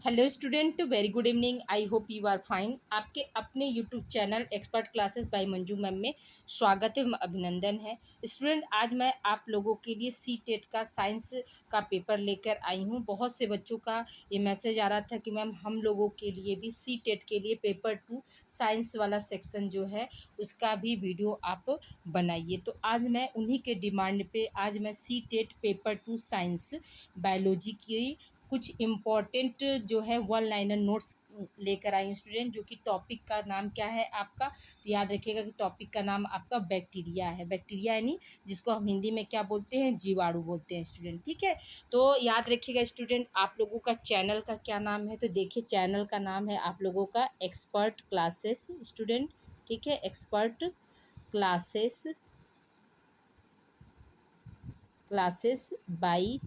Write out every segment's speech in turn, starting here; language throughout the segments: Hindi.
Hello student, very good evening. I hope you are fine. आपके अपने YouTube channel expert classes by Manju ma'am में स्वागत है, अभिनंदन है। स्टूडेंट, आज मैं आप लोगों के लिए सी टेट का साइंस का पेपर लेकर आई हूँ। बहुत से बच्चों का ये मैसेज आ रहा था कि मैम हम लोगों के लिए भी सी टेट के लिए पेपर 2 साइंस वाला सेक्शन जो है उसका भी वीडियो आप बनाइए। तो आज मैं उन्हीं के डिमांड पे आज मैं C TET paper 2 science biology की कुछ इम्पॉर्टेंट जो है वन लाइनर नोट्स लेकर आई हूँ स्टूडेंट। जो कि टॉपिक का नाम क्या है आपका, तो याद रखिएगा कि टॉपिक का नाम आपका बैक्टीरिया है। बैक्टीरिया यानी जिसको हम हिंदी में क्या बोलते हैं, जीवाणु बोलते हैं स्टूडेंट। ठीक है, तो याद रखिएगा स्टूडेंट, आप लोगों का चैनल का क्या नाम है। तो देखिए, चैनल का नाम है आप लोगों का एक्सपर्ट क्लासेस स्टूडेंट। ठीक है, expert classes classes by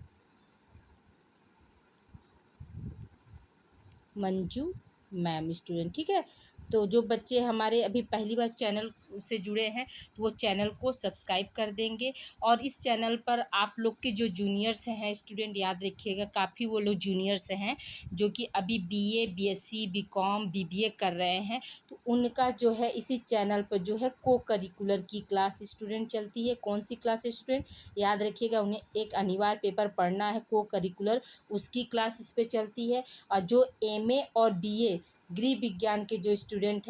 Manju ma'am student. ठीक है, तो जो बच्चे हमारे अभी पहली बार चैनल से जुड़े हैं तो वो चैनल को सब्सक्राइब कर देंगे। और इस चैनल पर आप लोग के जो जूनियर्स हैं स्टूडेंट, याद रखिएगा काफ़ी वो लोग जूनियर्स हैं जो कि अभी बीए, बीएससी, बीकॉम, बीबीए कर रहे हैं। तो उनका जो है इसी चैनल पर जो है को करिकुलर की क्लास स्टूडेंट चलती है। कौन सी क्लास स्टूडेंट, याद रखिएगा, उन्हें एक अनिवार्य पेपर पढ़ना है को करिकुलर, उसकी क्लास इस पर चलती है। और जो एमए और बीए गृह विज्ञान के जो स्टूडेंट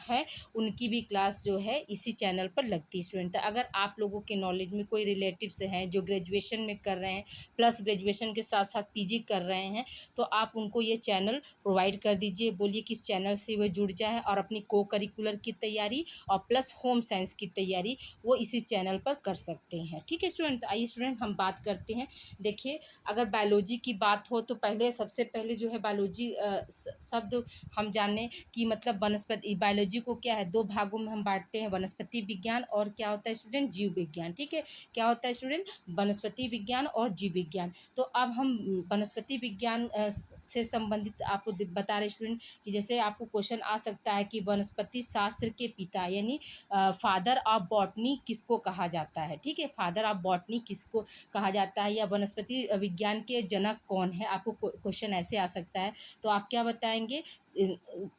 हैं उनकी भी क्लास जो है इसी चैनल पर लगती है स्टूडेंट। अगर आप लोगों के नॉलेज में कोई रिलेटिव से हैं जो ग्रेजुएशन में कर रहे हैं प्लस ग्रेजुएशन के साथ साथ पीजी कर रहे हैं, तो आप उनको ये चैनल प्रोवाइड कर दीजिए। बोलिए कि इस चैनल से वो जुड़ जाए और अपनी को करिकुलर की तैयारी और प्लस होम साइंस की तैयारी वो इसी चैनल पर कर सकते हैं। ठीक है स्टूडेंट, आइए स्टूडेंट हम बात करते हैं। देखिए, अगर बायोलॉजी की बात हो तो पहले सबसे पहले जो है बायोलॉजी शब्द हम जाने कि मतलब वनस्पति। बायोलॉजी को क्या है, दो भागों में हम बांटते हैं, वनस्पति विज्ञान और क्या होता है स्टूडेंट, जीव विज्ञान। ठीक है, क्या होता है स्टूडेंट, वनस्पति विज्ञान और जीव विज्ञान। तो अब हम वनस्पति विज्ञान से संबंधित आपको बता रहे स्टूडेंट कि जैसे आपको क्वेश्चन आ सकता है कि वनस्पति शास्त्र के पिता यानी फादर ऑफ बॉटनी किसको कहा जाता है। ठीक है, फादर ऑफ बॉटनी किसको कहा जाता है, या वनस्पति विज्ञान के जनक कौन है, आपको क्वेश्चन ऐसे आ सकता है। तो आप क्या बताएंगे,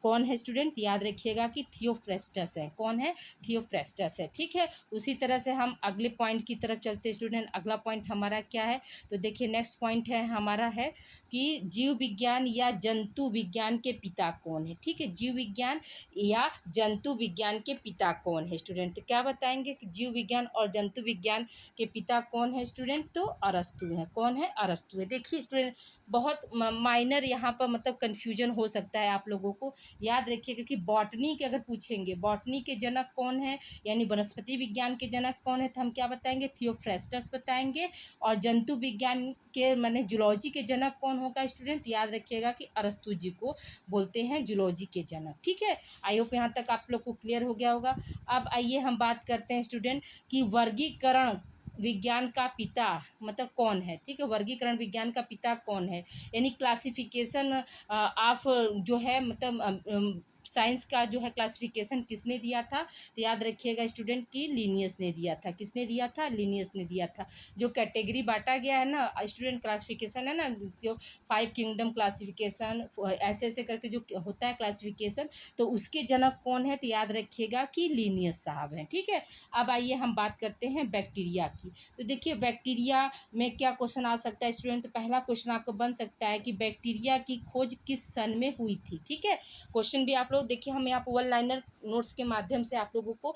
कौन है स्टूडेंट, याद रखिएगा कि थियोफ्रेस्टस है। कौन है, थियोफ्रेस्टस है। ठीक है, उसी तरह से हम अगले पॉइंट की तरफ चलते हैं स्टूडेंट। अगला पॉइंट हमारा क्या है, तो देखिए नेक्स्ट पॉइंट है हमारा है कि जीव विज्ञान या जंतु विज्ञान के पिता कौन है। ठीक है, जीव विज्ञान या जंतु विज्ञान के पिता कौन है स्टूडेंट। तो क्या बताएंगे कि जीव विज्ञान और जंतु विज्ञान के पिता कौन है स्टूडेंट, तो अरस्तु है। कौन है, अरस्तु है। देखिए स्टूडेंट, बहुत माइनर यहाँ पर मतलब कन्फ्यूजन हो सकता है आप लोगों को। याद रखिएगा कि बॉटनी के अगर पूछेंगे बॉटनी के जनक कौन है यानी वनस्पति विज्ञान के जनक कौन है, तो हम क्या बताएंगे, थियोफ्रेस्टस बताएंगे। और जंतु विज्ञान के माने जूलॉजी के जनक कौन होगा स्टूडेंट, याद रखिएगा कि अरस्तु जी को बोलते हैं जूलॉजी के जनक। ठीक है, आई होप यहाँ तक आप लोग को क्लियर हो गया होगा। अब आइए हम बात करते हैं स्टूडेंट कि वर्गीकरण विज्ञान का पिता मतलब कौन है। ठीक है, वर्गीकरण विज्ञान का पिता कौन है यानी क्लासिफिकेशन ऑफ जो है मतलब साइंस का जो है क्लासिफिकेशन किसने दिया था, तो याद रखिएगा स्टूडेंट कि लिनियस ने दिया था। किसने दिया था, लिनियस ने दिया था। जो कैटेगरी बांटा गया है ना स्टूडेंट, क्लासिफिकेशन है ना, जो 5 किंगडम क्लासिफिकेशन ऐसे ऐसे करके जो होता है क्लासिफिकेशन, तो उसके जनक कौन है, तो याद रखिएगा कि लिनियस साहब हैं। ठीक है, अब आइए हम बात करते हैं बैक्टीरिया की। तो देखिए बैक्टीरिया में क्या क्वेश्चन आ सकता है स्टूडेंट, तो पहला क्वेश्चन आपको बन सकता है कि बैक्टीरिया की खोज किस सन में हुई थी। ठीक है, क्वेश्चन भी आप लोग देखिए, हम यहाँ पर वन लाइनर नोट्स के माध्यम से आप लोगों को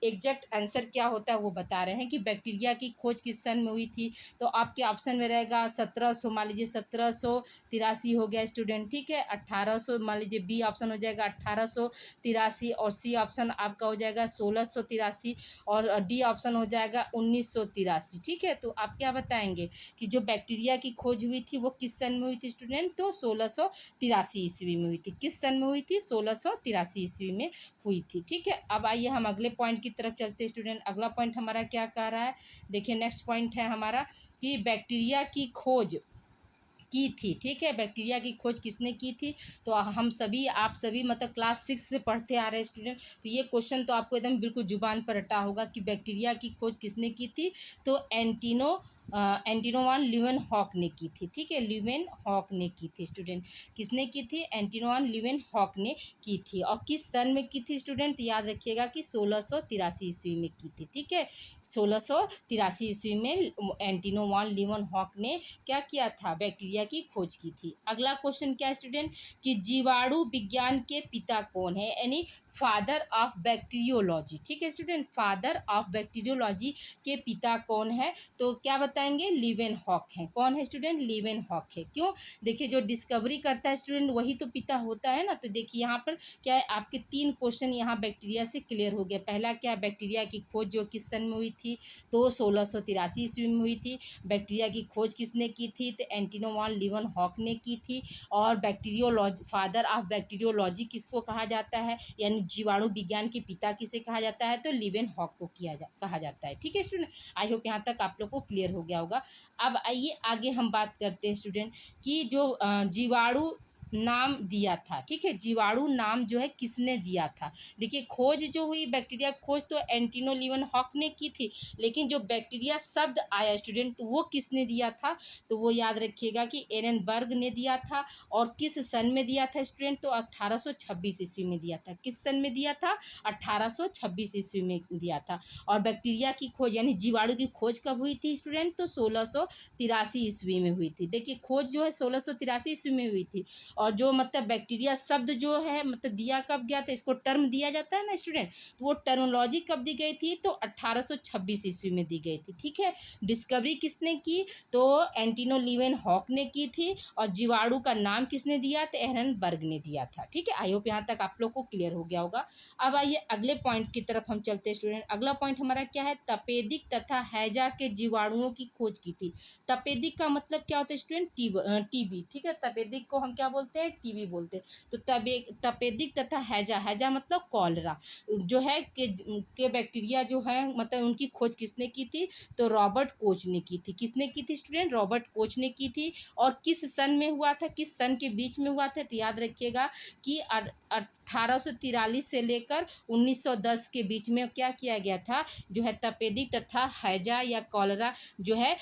एग्जैक्ट आंसर क्या होता है वो बता रहे हैं कि बैक्टीरिया की खोज किस सन में हुई थी। तो आपके ऑप्शन में रहेगा 1700, मान लीजिए 1783 हो गया स्टूडेंट। ठीक है, 1800 मान लीजिए, बी ऑप्शन हो जाएगा 1883 और सी ऑप्शन आपका हो जाएगा 1683 और डी ऑप्शन हो जाएगा 1983। ठीक है, तो आप क्या बताएंगे कि जो बैक्टीरिया की खोज हुई थी वो किस सन में हुई थी स्टूडेंट, तो 1683 ईस्वी में हुई थी। किस सन में हुई थी, 1683 ईस्वी में हुई थी। ठीक है, अब आइए हम अगले पॉइंट की तरफ चलते हैं स्टूडेंट। अगला पॉइंट हमारा क्या कह रहा है, देखिए नेक्स्ट पॉइंट है हमारा कि बैक्टीरिया की खोज की थी। ठीक है, बैक्टीरिया की खोज किसने की थी, तो हम सभी आप सभी मतलब क्लास 6 से पढ़ते आ रहे हैं स्टूडेंट। तो ये क्वेश्चन तो आपको एकदम बिल्कुल जुबान पर रटा होगा कि बैक्टीरिया की खोज किसने की थी, तो एंटिनो एंटिनो वान ल्यूवेन हॉक ने की थी, ठीक है, ल्यूवेन हॉक ने की थी स्टूडेंट। किसने की थी? एंटिनो वान ल्यूवेन हॉक ने की थी। और किस सन में की थी स्टूडेंट? याद रखिएगा कि 1683 ईस्वी में की थी, ठीक है। 1683 ईस्वी में एंटिनो वान ल्यूवेन हॉक ने क्या किया था? बैक्टीरिया की खोज की थी। अगला क्वेश्चन क्या है स्टूडेंट कि जीवाणु विज्ञान के पिता कौन है, यानी फादर ऑफ बैक्टीरियोलॉजी, ठीक है स्टूडेंट, फादर ऑफ बैक्टीरियोलॉजी के पिता कौन है? तो क्या बताएंगे? लीवेन हॉक है। कौन है स्टूडेंट? लीवेन हॉक है। क्यों? देखिए जो डिस्कवरी करता है स्टूडेंट वही तो पिता होता है ना। तो देखिए यहाँ पर क्या है, आपके 3 क्वेश्चन यहाँ बैक्टीरिया से क्लियर हो गया। पहला क्या, बैक्टीरिया की खोज जो किस सन में हुई थी? तो 1683 ईस्वी में हुई थी। बैक्टीरिया की खोज किसने की थी? तो एंटिनो वान लीवेन हॉक ने की थी। और बैक्टीरियोलॉजी, फादर ऑफ बैक्टीरियोलॉजी किसको कहा जाता है, यानी जीवाणु विज्ञान के पिता किसे कहा जाता है? तो लीवेन हॉक को कहा जाता है, ठीक है स्टूडेंट। आई होप यहाँ तक आप लोग को क्लियर हो गया होगा। अब आइए आगे हम बात करते हैं स्टूडेंट कि जो जीवाणु नाम दिया था, ठीक है, जीवाणु नाम जो है किसने दिया था? देखिए खोज जो हुई बैक्टीरिया खोज तो एंटिनो लीवेन हॉक ने की थी, लेकिन जो बैक्टीरिया शब्द आया स्टूडेंट तो वो किसने दिया था? तो वो याद रखिएगा कि एरेनबर्ग ने दिया था। और किस सन में दिया था स्टूडेंट? तो 1826 ईस्वी में दिया था। किस सन में दिया था? 1826 ईस्वी में दिया था। और बैक्टीरिया की खोज यानी जीवाणु की खोज कब हुई थी स्टूडेंट? तो 1683 ईस्वी में हुई थी। देखिए खोज जो है 1683 ईस्वी में हुई थी। और जो मतलब बैक्टीरिया शब्द जो है मतलब दिया कब गया था, इसको टर्म दिया जाता है ना स्टूडेंट, तो वो टर्मोलॉजी कब दी गई थी? तो 1826 ईस्वी में दी गई थी, ठीक है। डिस्कवरी किसने की? तो एंटिनो लीवेन हॉक ने की थी। और जीवाणु का नाम किसने दिया? तो एरेनबर्ग ने दिया था, ठीक है। आई होप यहाँ तक आप लोग को क्लियर हो गया होगा। अब आइए अगले पॉइंट की तरफ हम चलते हैं स्टूडेंट। अगला पॉइंट हमारा क्या है? तपेदिक तथा हैजा के जीवाणुओं की खोज की थी। तपेदिक का मतलब क्या होता है स्टूडेंट? टीबी, ठीक है। तपेदिक को हम क्या बोलते हैं? टीबी बोलते हैं। तो तपेदिक तथा हैजा मतलब कॉलरा जो है के बैक्टीरिया जो है मतलब उनकी खोज किसने की थी? तो रॉबर्ट कोच ने की थी। किसने की थी स्टूडेंट? रॉबर्ट कोच ने की थी। और किस सन में हुआ था? किस सन के बीच में हुआ था? तो याद रखिएगा कि 1843 से लेकर 1910 के बीच में क्या किया गया था? जो है तपेदिक तथा हैजा या कॉलरा जो है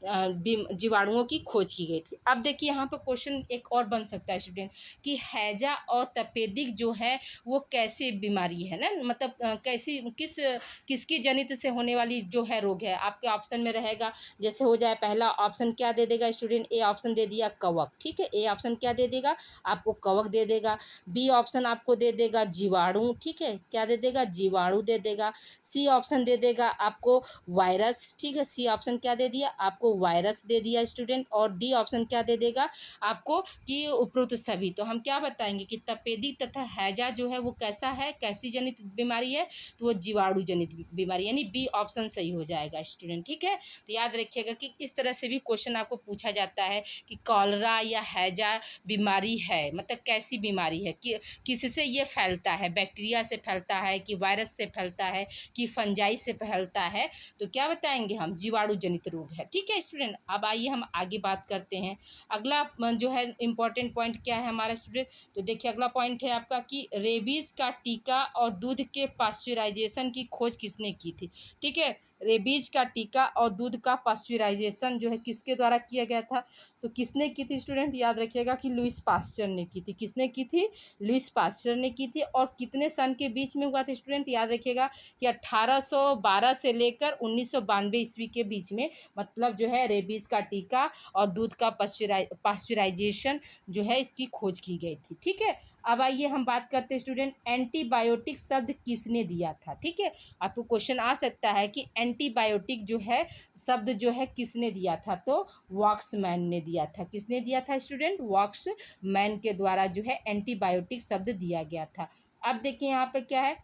जीवाणुओं की खोज की गई थी। अब देखिए यहाँ पर क्वेश्चन एक और बन सकता है स्टूडेंट कि हैजा और तपेदिक जो है वो कैसी बीमारी है ना, मतलब कैसी किसकी जनित से होने वाली जो है रोग है। आपके ऑप्शन में रहेगा, जैसे हो जाए पहला ऑप्शन क्या दे देगा स्टूडेंट? ए ऑप्शन दे दिया कवक, ठीक है। ए ऑप्शन क्या दे देगा? आपको कवक दे देगा। बी ऑप्शन आपको दे देगा जीवाणु, ठीक है, क्या दे देगा? जीवाणु दे देगा। सी ऑप्शन दे देगा आपको वायरस, ठीक है। सी ऑप्शन क्या दे दिया? आपको वायरस दे दिया स्टूडेंट। और डी ऑप्शन क्या दे देगा आपको? कि उपरोक्त सभी। तो हम क्या बताएंगे कि तपेदिक तथा हैजा जो है वो कैसा है, कैसी जनित बीमारी है? तो वो जीवाणु जनित बीमारी, यानी बी ऑप्शन सही हो जाएगा स्टूडेंट, ठीक है। तो याद रखिएगा कि इस तरह से भी क्वेश्चन आपको पूछा जाता है कि कॉलरा या हैजा बीमारी है, मतलब कैसी बीमारी है, कि किससे ये फैलता है? बैक्टीरिया से फैलता है कि वायरस से फैलता है कि फंजाई से फैलता है? तो क्या बताएंगे हम? जीवाणु जनित रोग है, ठीक है स्टूडेंट। अब आइए हम आगे बात करते हैं। अगला जो है इंपॉर्टेंट पॉइंट क्या है हमारा स्टूडेंट? तो देखिए अगला पॉइंट है आपका कि रेबीज का टीका और दूध के पाश्चराइजेशन की खोज किसने की थी? ठीक है, रेबीज का टीका और दूध का पाश्चराइजेशन जो है किसके द्वारा किया गया था? तो किसने की थी स्टूडेंट? याद रखिएगा कि लुईस पास्चर ने की थी। किसने की थी? लुईस पास्चर ने की थी। और कितने सन के बीच में हुआ था स्टूडेंट? याद रखिएगा कि 1812 से लेकर 1992 ईस्वी के बीच में, मतलब जो है रेबीज का टीका और दूध का पाश्चराइजेशन जो है इसकी खोज की गई थी, ठीक है। अब आइए हम बात करते हैं स्टूडेंट एंटीबायोटिक शब्द किसने दिया था? ठीक है, आपको क्वेश्चन आ सकता है कि एंटीबायोटिक जो है शब्द जो है किसने दिया था? तो वॉक्समैन ने दिया था। किसने दिया था स्टूडेंट? वॉक्समैन के द्वारा जो है एंटीबायोटिक शब्द दिया गया था। अब देखिए यहाँ पे क्या है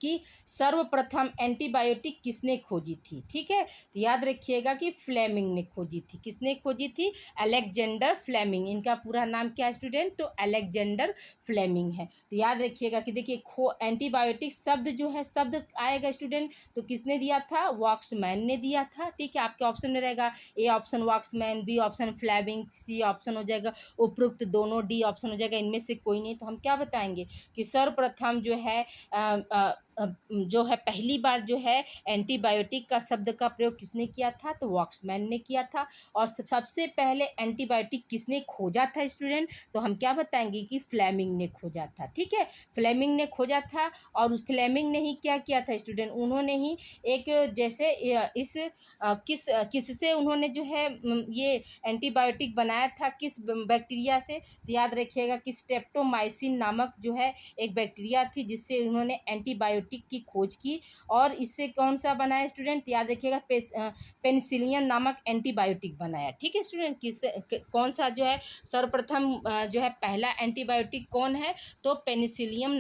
कि सर्वप्रथम एंटीबायोटिक किसने खोजी थी? ठीक है, तो याद रखिएगा कि फ्लेमिंग ने खोजी थी। किसने खोजी थी? Alexander Fleming. इनका पूरा नाम क्या है स्टूडेंट? तो अलेक्जेंडर फ्लेमिंग है। तो याद रखिएगा कि देखिए एंटीबायोटिक शब्द जो है शब्द आएगा स्टूडेंट तो किसने दिया था? वॉक्समैन ने दिया था, ठीक है। आपके ऑप्शन में रहेगा A option Waksman, B option Fleming, C option हो जाएगा उपरोक्त दोनों, डी ऑप्शन हो जाएगा इनमें से कोई नहीं। तो हम क्या बताएंगे कि सर्वप्रथम जो है जो है पहली बार जो है एंटीबायोटिक का शब्द का प्रयोग किसने किया था, तो वॉक्समैन ने किया था। और सबसे पहले एंटीबायोटिक किसने खोजा था स्टूडेंट, तो हम क्या बताएंगे कि फ्लेमिंग ने खोजा था। ठीक है, फ्लेमिंग ने खोजा था। और उस फ्लेमिंग ने ही क्या किया था स्टूडेंट, उन्होंने ही एक जैसे किससे उन्होंने जो है ये एंटीबायोटिक बनाया था, किस बैक्टीरिया से, तो याद रखिएगा कि स्ट्रेप्टोमाइसिन नामक जो है एक बैक्टीरिया थी जिससे उन्होंने एंटीबायोटिक की खोज की। और इससे कौन सा बनाया स्टूडेंट, याद रखिएगा पेनिसिलिन नामक एंटीबायोटिक बनाया। ठीक है स्टूडेंट, कौन सा जो है सर्वप्रथम जो है पहला एंटीबायोटिक कौन है, तो पेनिसिलिन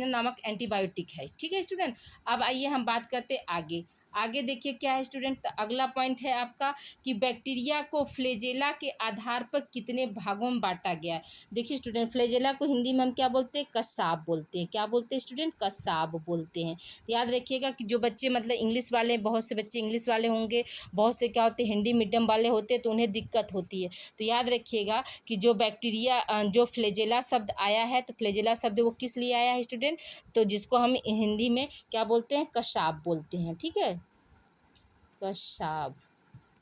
नामक एंटीबायोटिक है। ठीक है स्टूडेंट, अब आइए हम बात करते आगे। आगे देखिए क्या है स्टूडेंट, तो अगला पॉइंट है आपका कि बैक्टीरिया को फ्लेजेला के आधार पर कितने भागों में बांटा गया है। देखिए स्टूडेंट, फ्लेजेला को हिंदी में हम क्या बोलते हैं, कसाब बोलते हैं। क्या बोलते हैं स्टूडेंट, कसाब बोलते हैं। तो याद रखिएगा कि जो बच्चे मतलब इंग्लिश वाले, बहुत से बच्चे इंग्लिश वाले होंगे, बहुत से क्या होते हैं हिंदी मीडियम वाले होते हैं, तो उन्हें दिक्कत होती है। तो याद रखिएगा कि जो बैक्टीरिया जो फ्लेजेला शब्द आया है, तो फ्लेजेला शब्द वो किस लिए आया है स्टूडेंट, तो जिसको हम हिंदी में क्या बोलते हैं, कसाब बोलते हैं। ठीक है, कसाब।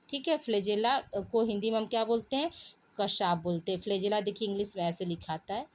ठीक है, फ्लेजेला को हिंदी में हम क्या बोलते हैं, कसाब बोलते हैं। फ्लेजेला देखिए इंग्लिश में ऐसे लिखा आता है,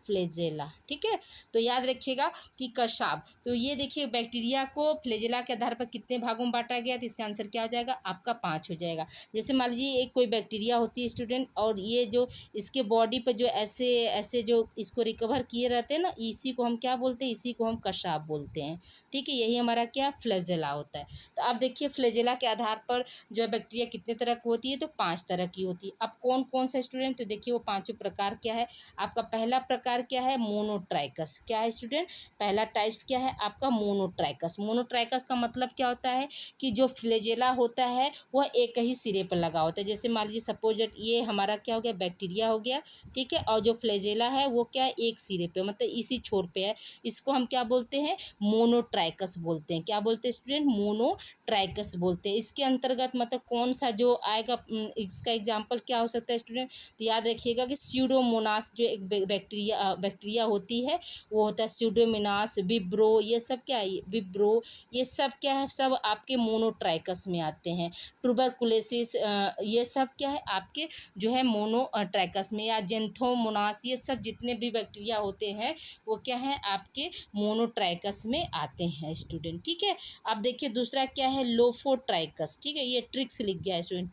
फ्लेजेला। ठीक है, तो याद रखिएगा कि कसाब। तो ये देखिए बैक्टीरिया को फ्लेजेला के आधार पर कितने भागों में बांटा गया, तो इसका आंसर क्या हो जाएगा, आपका 5 हो जाएगा। जैसे मान लीजिए एक कोई बैक्टीरिया होती है स्टूडेंट, और ये जो इसके बॉडी पर जो ऐसे ऐसे जो इसको रिकवर किए रहते हैं ना, इसी को हम क्या बोलते हैं, इसी को हम कसाब बोलते हैं। ठीक है, यही हमारा क्या फ्लेजेला होता है। तो अब देखिए फ्लेजेला के आधार पर जो है बैक्टीरिया कितने तरह की होती है, तो 5 तरह की होती है। अब कौन कौन सा स्टूडेंट, तो देखिए वो 5 प्रकार क्या है। आपका पहला प्रकार क्या है, मोनोट्राइकस। क्या है स्टूडेंट, पहला टाइप्स क्या है आपका, मोनोट्राइकस। मोनोट्राइकस का मतलब क्या होता है कि जो फ्लेजेला होता है वह एक ही सिरे पर लगा होता है। जैसे मान लीजिए सपोज दैट ये हमारा क्या हो गया, बैक्टीरिया हो गया। ठीक है, और जो फ्लेजेला है वो क्या है, एक सिरे पे, मतलब इसी छोर पे है। इसको हम क्या बोलते हैं, मोनोट्राइकस बोलते हैं। क्या बोलते हैं स्टूडेंट, मोनोट्राइकस बोलते हैं। इसके अंतर्गत मतलब कौन सा जो आएगा, इसका एग्जाम्पल क्या हो सकता है स्टूडेंट, तो याद रखिएगा कि स्यूडोमोनास जो एक बैक्टीरिया होती है, वो होता है स्यूडोमोनास, विब्रो, ये सब क्या है, विब्रो, ये सब क्या है, सब आपके मोनोट्राइकस में आते हैं। ट्यूबरकुलोसिस, ये सब क्या है आपके जो है मोनोट्राइकस में, या जेंथोमोनास, ये सब जितने भी बैक्टीरिया होते हैं वो क्या है आपके मोनोट्राइकस में आते हैं स्टूडेंट। ठीक है, अब देखिए दूसरा क्या है, लोफोट्राइकस। ठीक है, ये ट्रिक्स लिख गया है स्टूडेंट,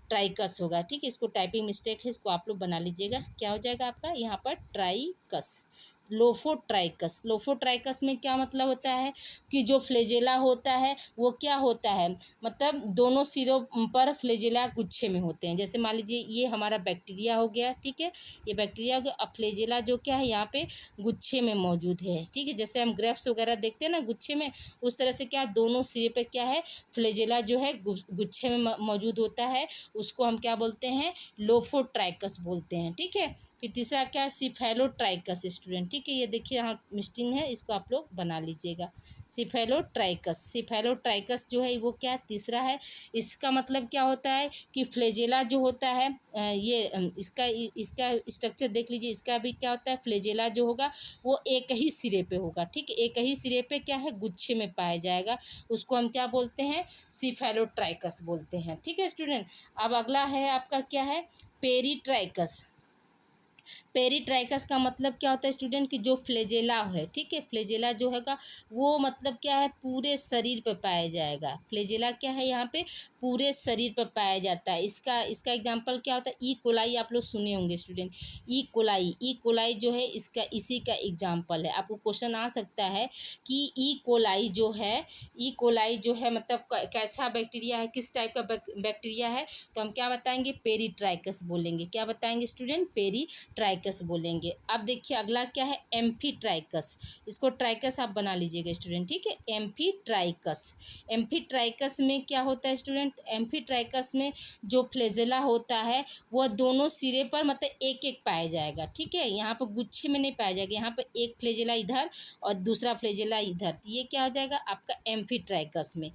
ट्राइकस होगा। ठीक है, इसको टाइपिंग मिस्टेक है, इसको आप लोग बना लीजिएगा। क्या हो जाएगा आपका यहाँ पर, ट्राइकस, लोफोट्राइकस। लोफोट्राइकस में क्या मतलब होता है कि जो फ्लेजेला होता है वो क्या होता है, मतलब दोनों सिरों पर फ्लेजेला गुच्छे में होते हैं। जैसे मान लीजिए ये हमारा बैक्टीरिया हो गया। ठीक है, ये बैक्टीरिया हो गया, अब फ्लेजेला जो क्या है यहाँ पे गुच्छे में मौजूद है। ठीक है, जैसे हम ग्रेप्स वगैरह देखते हैं ना गुच्छे में, उस तरह से क्या दोनों सिरे पे क्या है, फ्लेजेला जो है गुच्छे में मौजूद होता है। उसको हम क्या बोलते हैं, लोफोट्राइकस बोलते हैं। ठीक है, फिर तीसरा क्या है, सिफेलोट्राइकस स्टूडेंट। ठीक है, ये देखिए यहाँ मिस्टिंग है, इसको आप लोग बना लीजिएगा, सिफेलोट्राइकस। सिफेलोट्राइकस जो है वो क्या तीसरा है। इसका मतलब क्या होता है कि फ्लेजेला जो होता है ये इसका स्ट्रक्चर देख लीजिए, इसका भी क्या होता है, फ्लेजेला जो होगा वो एक ही सिरे पे होगा। ठीक है, एक ही सिरे पे क्या है, गुच्छे में पाया जाएगा, उसको हम क्या बोलते हैं, सिफेलोट्राइकस बोलते हैं। ठीक है स्टूडेंट, अब अगला है आपका क्या है, पेरीट्राइकस। पेरीट्राइकस का मतलब क्या होता है स्टूडेंट, कि जो फ्लेजेला है, ठीक है, फ्लेजेला जो हैगा वो मतलब क्या है, पूरे शरीर पर पाया जाएगा। फ्लेजेला क्या है यहाँ पे, पूरे शरीर पर पाया जाता है। इसका एग्जांपल क्या होता है, ई कोलाई, आप लोग सुने होंगे स्टूडेंट, ई कोलाई जो है इसका इसी का एग्जाम्पल है। आपको क्वेश्चन आ सकता है कि ई कोलाई जो है मतलब कैसा बैक्टीरिया है, किस टाइप का बैक्टीरिया है, तो हम क्या बताएंगे, पेरीट्राइकस बोलेंगे। क्या बताएंगे स्टूडेंट, पेरीट्राइकस बोलेंगे। अब देखिए अगला क्या है, एम्फीट्राइकस। इसको ट्राइकस आप बना लीजिएगा स्टूडेंट। ठीक है, एम्फीट्राइकस में क्या होता है स्टूडेंट, एम्फीट्राइकस में जो फ्लेजेला होता है वह दोनों सिरे पर मतलब एक एक पाया जाएगा। ठीक है, यहाँ पर गुच्छे में नहीं पाया जाएगा, यहाँ पर एक फ्लेजेला इधर और दूसरा फ्लेजेला इधर, तो ये क्या हो जाएगा आपका एम्फीट्राइकस में।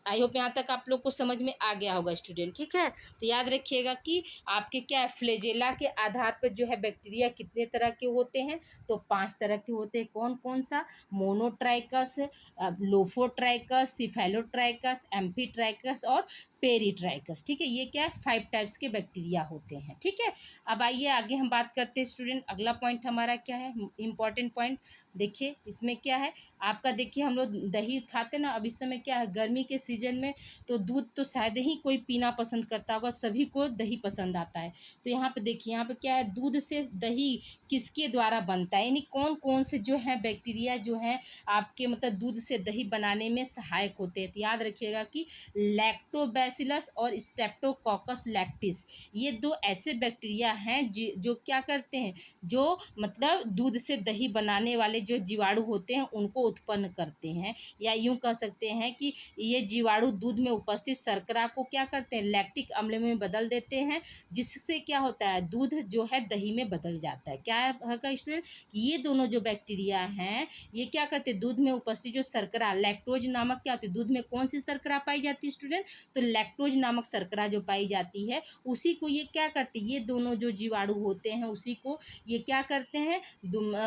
आई होप यहाँ तक आप लोग को समझ में आ गया होगा स्टूडेंट, ठीक है। तो याद रखिएगा कि आपके क्या है, फ्लैजेला के आधार पर जो है बैक्टीरिया कितने तरह के होते हैं, तो 5 तरह के होते हैं। कौन कौन सा? मोनोट्राइकस, लोफोट्राइकस, सिफेलोट्राइकस, एम्फीट्राइकस और पेरीट्राइकस, ठीक है। ये क्या है, 5 टाइप्स के बैक्टीरिया होते हैं, ठीक है। अब आइए आगे हम बात करते हैं स्टूडेंट। अगला पॉइंट हमारा क्या है, इंपॉर्टेंट पॉइंट। देखिए इसमें क्या है आपका, देखिए हम लोग दही खाते ना, अब इस समय क्या है, गर्मी के सीजन में तो दूध तो शायद ही कोई पीना पसंद करता होगा, सभी को दही पसंद आता है। तो यहाँ पे देखिए, यहाँ पे क्या है, दूध से दही किसके द्वारा बनता है, यानी कौन कौन से जो है बैक्टीरिया जो है आपके मतलब दूध से दही बनाने में सहायक होते हैं। तो याद रखिएगा कि लैक्टोबैसिलस और स्ट्रेप्टोकोकस लैक्टिस, ये 2 ऐसे बैक्टीरिया हैं जो क्या करते हैं, जो मतलब दूध से दही बनाने वाले जो जीवाणु होते हैं उनको उत्पन्न करते हैं, या यूं कह सकते हैं कि ये जीवाणु दूध में उपस्थित शर्करा को क्या करते हैं, लैक्टिक अम्ल में बदल देते हैं, जिससे क्या होता है, दूध जो है दही में बदल जाता है। क्या है स्टूडेंट, ये दोनों जो बैक्टीरिया हैं ये क्या करते हैं, दूध में उपस्थित जो शर्करा लैक्टोज नामक क्या होती है, दूध में कौन सी शर्करा पाई जाती है स्टूडेंट, तो लैक्टोज नामक शर्करा जो पाई जाती है उसी को ये क्या करते हैं, ये दोनों जो जीवाणु होते हैं उसी को ये क्या करते हैं,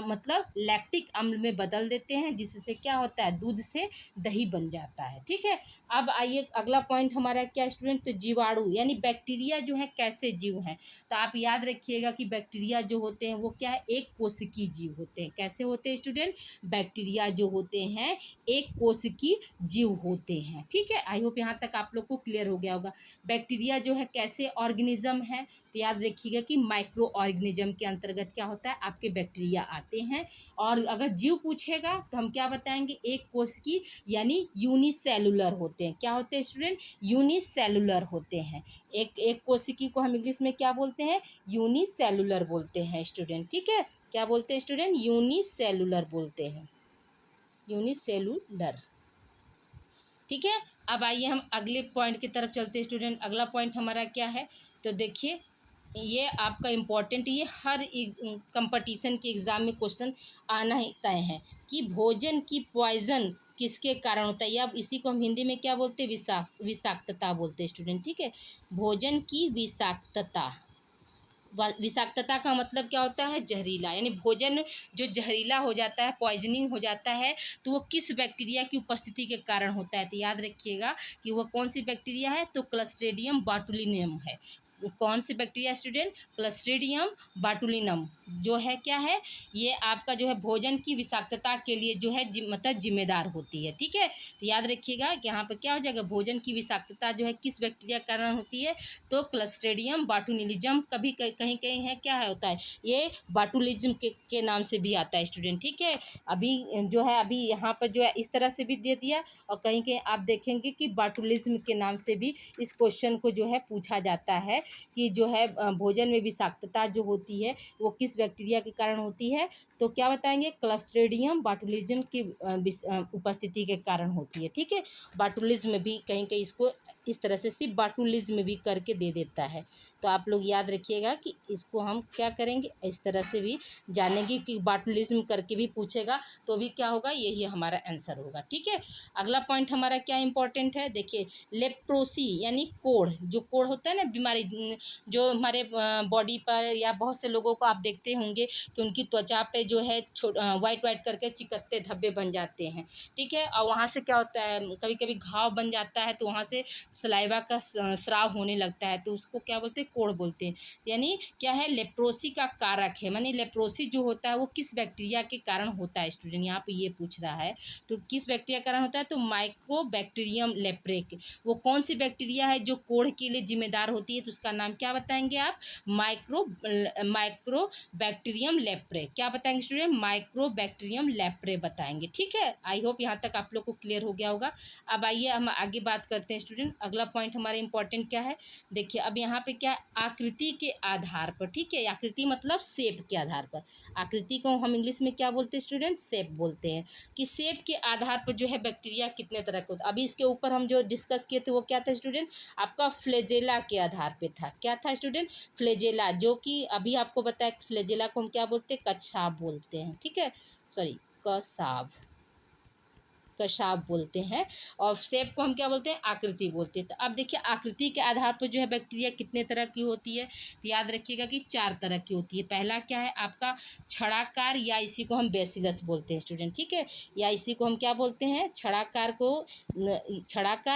मतलब लैक्टिक अम्ल में बदल देते हैं, जिससे क्या होता है, दूध से दही बन जाता है, ठीक है। अब आइए अगला पॉइंट हमारा क्या स्टूडेंट, तो जीवाणु यानी बैक्टीरिया जो है कैसे जीव हैं। तो आप याद रखिएगा कि बैक्टीरिया जो होते हैं वो क्या है, एक कोशिकीय जीव होते हैं। कैसे होते हैं स्टूडेंट, बैक्टीरिया जो होते हैं एक कोशिकीय जीव होते हैं, ठीक है। आई होप यहाँ तक आप लोग को क्लियर हो गया होगा। बैक्टीरिया जो है कैसे ऑर्गेनिज्म है, तो याद रखिएगा कि माइक्रो ऑर्गेनिज्म के अंतर्गत क्या होता है, आपके बैक्टीरिया आते हैं। और अगर जीव पूछेगा तो हम क्या बताएंगे, एक कोशिकीय यानी यूनिसेलुलर होते हैं। क्या होते हैं स्टूडेंट, यूनिसेलुलर होते हैं। एक कोशिकीय को हम इंग्लिश में क्या बोलते हैं, यूनिसेलुलर बोलते हैं स्टूडेंट, ठीक है। क्या बोलते हैं स्टूडेंट, यूनिसेलुलर बोलते हैं, यूनिसेलुलर, ठीक है। अब आइए हम अगले पॉइंट की तरफ चलते हैं स्टूडेंट। अगला पॉइंट हमारा क्या है, तो देखिए ये आपका इम्पोर्टेंट, ये हर कंपटीशन के एग्ज़ाम में क्वेश्चन आना ही तय है कि भोजन की पॉइजन किसके कारण होता है, या इसी को हम हिंदी में क्या बोलते हैं, विषाक्तता बोलते हैं स्टूडेंट, ठीक है। भोजन की विषाक्तता, विषाक्तता का मतलब क्या होता है, जहरीला, यानी भोजन जो जहरीला हो जाता है, पॉइजनिंग हो जाता है, तो वो किस बैक्टीरिया की उपस्थिति के कारण होता है। तो याद रखिएगा कि वो कौन सी बैक्टीरिया है, तो क्लस्ट्रेडियम बाटुलिनम है। कौन सी बैक्टीरिया स्टूडेंट, क्लस्ट्रेडियम बाटुलिनम जो है क्या है, ये आपका जो है भोजन की विषाक्तता के लिए जो है मतलब जिम्मेदार होती है, ठीक है। तो याद रखिएगा कि यहाँ पर क्या हो जाएगा, भोजन की विषाक्तता जो है किस बैक्टीरिया के कारण होती है, तो क्लस्ट्रेडियम बाटुलिज्म, कभी कहीं कहीं है क्या है होता है, ये बाटुलिज्म के नाम से भी आता है स्टूडेंट, ठीक है। अभी जो है अभी यहाँ पर जो है इस तरह से भी दे दिया, और कहीं कहीं आप देखेंगे कि बाटुलिज्म के नाम से भी इस क्वेश्चन को जो है पूछा जाता है कि जो है भोजन में विषाक्तता जो होती है वो किस बैक्टीरिया के कारण होती है, तो क्या बताएंगे, क्लस्ट्रेडियम बाटुलिज्म की उपस्थिति के कारण होती है, ठीक है। बाटुलिज्म भी कहीं कहीं इसको इस तरह से सिर्फ बाटुलिज्म भी करके दे देता है। तो आप लोग याद रखिएगा कि इसको हम क्या करेंगे, इस तरह से भी जानेंगे कि बाटुलिज्म करके भी पूछेगा तो भी क्या होगा, यही हमारा आंसर होगा, ठीक है। अगला पॉइंट हमारा क्या इंपॉर्टेंट है, देखिए लेप्रोसी यानी कोढ़, जो कोढ़ होता है ना बीमारी, जो हमारे बॉडी पर या बहुत से लोगों को आप देखते होंगे कि उनकी त्वचा पे जो है वाइट वाइट करके चिकत्ते धब्बे बन जाते हैं, ठीक है। और वहाँ से क्या होता है, कभी कभी घाव बन जाता है तो वहाँ से सलाइवा का स्राव होने लगता है, तो उसको क्या बोलते हैं, कोढ़ बोलते हैं। यानी क्या है, लेप्रोसी का कारक है, मानी लेप्रोसी जो होता है वो किस बैक्टीरिया के कारण होता है स्टूडेंट, यहाँ पे ये पूछ रहा है, तो किस बैक्टीरिया के कारण होता है, तो माइक्रोबैक्टीरियम लेप्रे। वो कौन सी बैक्टीरिया है जो कोढ़ के लिए जिम्मेदार होती है, तो उसका नाम क्या बताएंगे आप, माइक्रोबैक्टीरियम लेप्रे। क्या बताएंगे स्टूडेंट, माइक्रोबैक्टीरियम लेप्रे बताएंगे, ठीक है। आई होप यहाँ तक आप लोग को क्लियर हो गया होगा। अब आइए हम आगे बात करते हैं स्टूडेंट। अगला पॉइंट हमारा इंपॉर्टेंट क्या है, देखिए अब यहाँ पे क्या, आकृति के आधार पर, ठीक है, आकृति मतलब शेप के आधार पर, आकृति को हम इंग्लिश में क्या बोलते हैं स्टूडेंट, शेप बोलते हैं, कि शेप के आधार पर जो है बैक्टीरिया कितने तरह के होते हैं। अभी इसके ऊपर हम जो डिस्कस किए थे वो क्या था स्टूडेंट, आपका फ्लैजेला के आधार पे था। क्या था स्टूडेंट, फ्लैजेला, जो कि अभी आपको बताया फ्लैजेला को हम क्या बोलते हैं, कच्छाप बोलते हैं, ठीक है, सॉरी कसाब, कशाफ बोलते हैं, और शेप को हम क्या बोलते हैं, आकृति बोलते हैं। तो अब देखिए आकृति के आधार पर जो है बैक्टीरिया कितने तरह की होती है, तो याद रखिएगा कि 4 तरह की होती है। पहला क्या है आपका छड़ाकार, या इसी को हम बेसिलस बोलते हैं स्टूडेंट, ठीक है, या इसी को हम क्या बोलते हैं, छड़ाकार,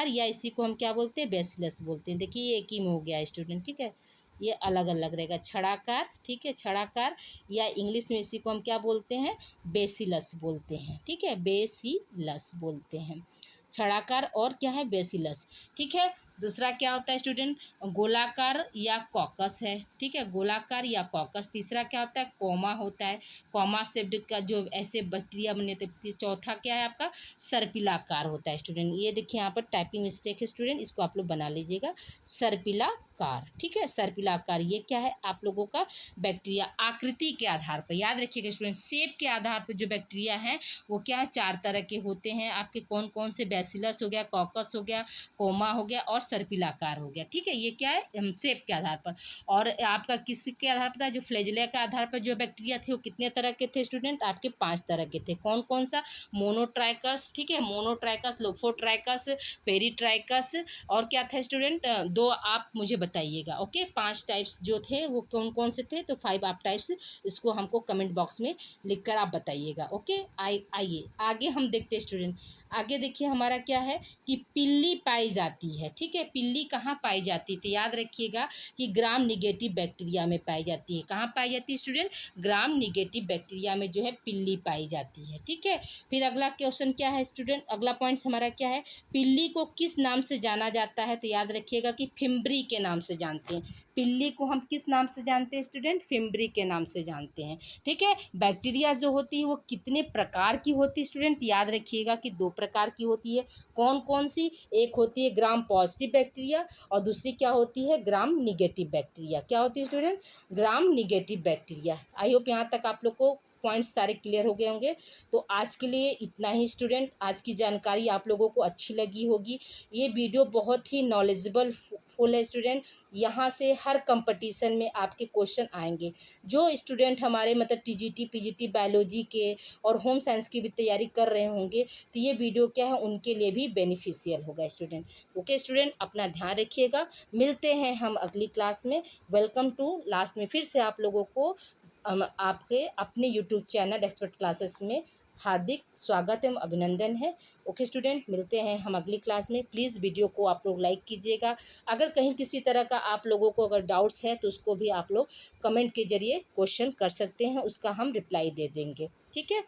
या इसी को हम क्या बोलते हैं, बेसिलस बोलते हैं। देखिए ये एक ही में हो गया है स्टूडेंट, ठीक है, ये अलग अलग रहेगा, छड़ाकार, ठीक है, छड़ाकार, या इंग्लिश में इसी को हम क्या बोलते हैं, बेसिलस बोलते हैं, ठीक है, बेसिलस बोलते हैं, छड़ाकार और क्या है, बेसिलस, ठीक है। दूसरा क्या होता है स्टूडेंट, गोलाकार या कॉकस है, ठीक है, गोलाकार या कॉकस। तीसरा क्या होता है, कोमा होता है, कोमा शेप्ड का जो ऐसे बैक्टीरिया बने थे। चौथा क्या है आपका, सर्पिलाकार होता है स्टूडेंट। ये देखिए यहाँ पर टाइपिंग मिस्टेक है स्टूडेंट, इसको आप लोग बना लीजिएगा, सर्पिलाकार, ठीक है, सर्पिलाकार। ये क्या है आप लोगों का बैक्टीरिया आकृति के आधार पर, याद रखिएगा स्टूडेंट, शेप के आधार पर जो बैक्टीरिया है वो क्या है, 4 तरह के होते हैं आपके। कौन कौन से, बेसिलस हो गया, कॉकस हो गया, कोमा हो गया और सर्पिलाकार हो गया, ठीक है। ये क्या है, शेप के आधार पर। और आपका किसके आधार पर था, जो फ्लैजिला के आधार पर जो बैक्टीरिया थे वो कितने तरह के थे स्टूडेंट, आपके 5 तरह के थे। कौन कौन सा, मोनोट्राइकस, ठीक है, मोनोट्राइकस, लोफोट्राइकस, पेरीट्राइकस, और क्या था स्टूडेंट, 2 आप मुझे बताइएगा, ओके। 5 टाइप्स जो थे वो कौन कौन से थे, तो 5 आप टाइप्स इसको हमको कमेंट बॉक्स में लिखकर आप बताइएगा, ओके। आइए आगे हम देखते हैं स्टूडेंट। आगे देखिए हमारा क्या है कि पिल्ली पाई जाती है, ठीक है। पिल्ली कहाँ पाई जाती है, तो याद रखिएगा कि ग्राम निगेटिव बैक्टीरिया में पाई जाती है। कहाँ पाई जाती है स्टूडेंट, ग्राम निगेटिव बैक्टीरिया में जो है पिल्ली पाई जाती है, ठीक है। फिर अगला क्वेश्चन क्या है स्टूडेंट, अगला पॉइंट हमारा क्या है, पिल्ली को किस नाम से जाना जाता है, तो याद रखिएगा कि फिम्बरी के नाम से जानते हैं। पिल्ली को हम किस नाम से जानते हैं स्टूडेंट, फिम्बरी के नाम से जानते हैं, ठीक है। बैक्टीरिया जो होती है वो कितने प्रकार की होती है स्टूडेंट, याद रखिएगा कि 2 प्रकार की होती है। कौन कौन सी, एक होती है ग्राम पॉजिटिव बैक्टीरिया और दूसरी क्या होती है, ग्राम निगेटिव बैक्टीरिया। क्या होती है student, gram negative bacteria. I hope यहाँ तक आप लोग को पॉइंट्स सारे क्लियर हो गए होंगे। तो आज के लिए इतना ही स्टूडेंट, आज की जानकारी आप लोगों को अच्छी लगी होगी। ये वीडियो बहुत ही नॉलेजेबल फुल है स्टूडेंट। यहाँ से हर कंपटीशन में आपके क्वेश्चन आएंगे। जो स्टूडेंट हमारे मतलब टीजीटी पीजीटी बायोलॉजी के और होम साइंस की भी तैयारी कर रहे होंगे तो ये वीडियो क्या है उनके लिए भी बेनिफिशियल होगा स्टूडेंट। ओके स्टूडेंट, अपना ध्यान रखिएगा। मिलते हैं हम अगली क्लास में। वेलकम टू, लास्ट में फिर से आप लोगों को आपके अपने यूट्यूब चैनल एक्सपर्ट क्लासेस में हार्दिक स्वागत एवं अभिनंदन है। ओके स्टूडेंट, मिलते हैं हम अगली क्लास में। प्लीज़ वीडियो को आप लोग लाइक कीजिएगा। अगर कहीं किसी तरह का आप लोगों को अगर डाउट्स है तो उसको भी आप लोग कमेंट के जरिए क्वेश्चन कर सकते हैं, उसका हम रिप्लाई दे देंगे, ठीक है।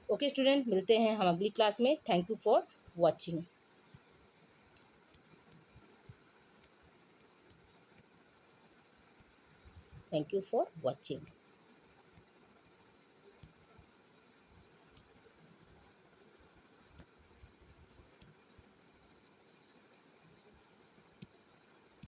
ओके स्टूडेंट, मिलते हैं हम अगली क्लास में। Thank you for watching. Thank you for watching.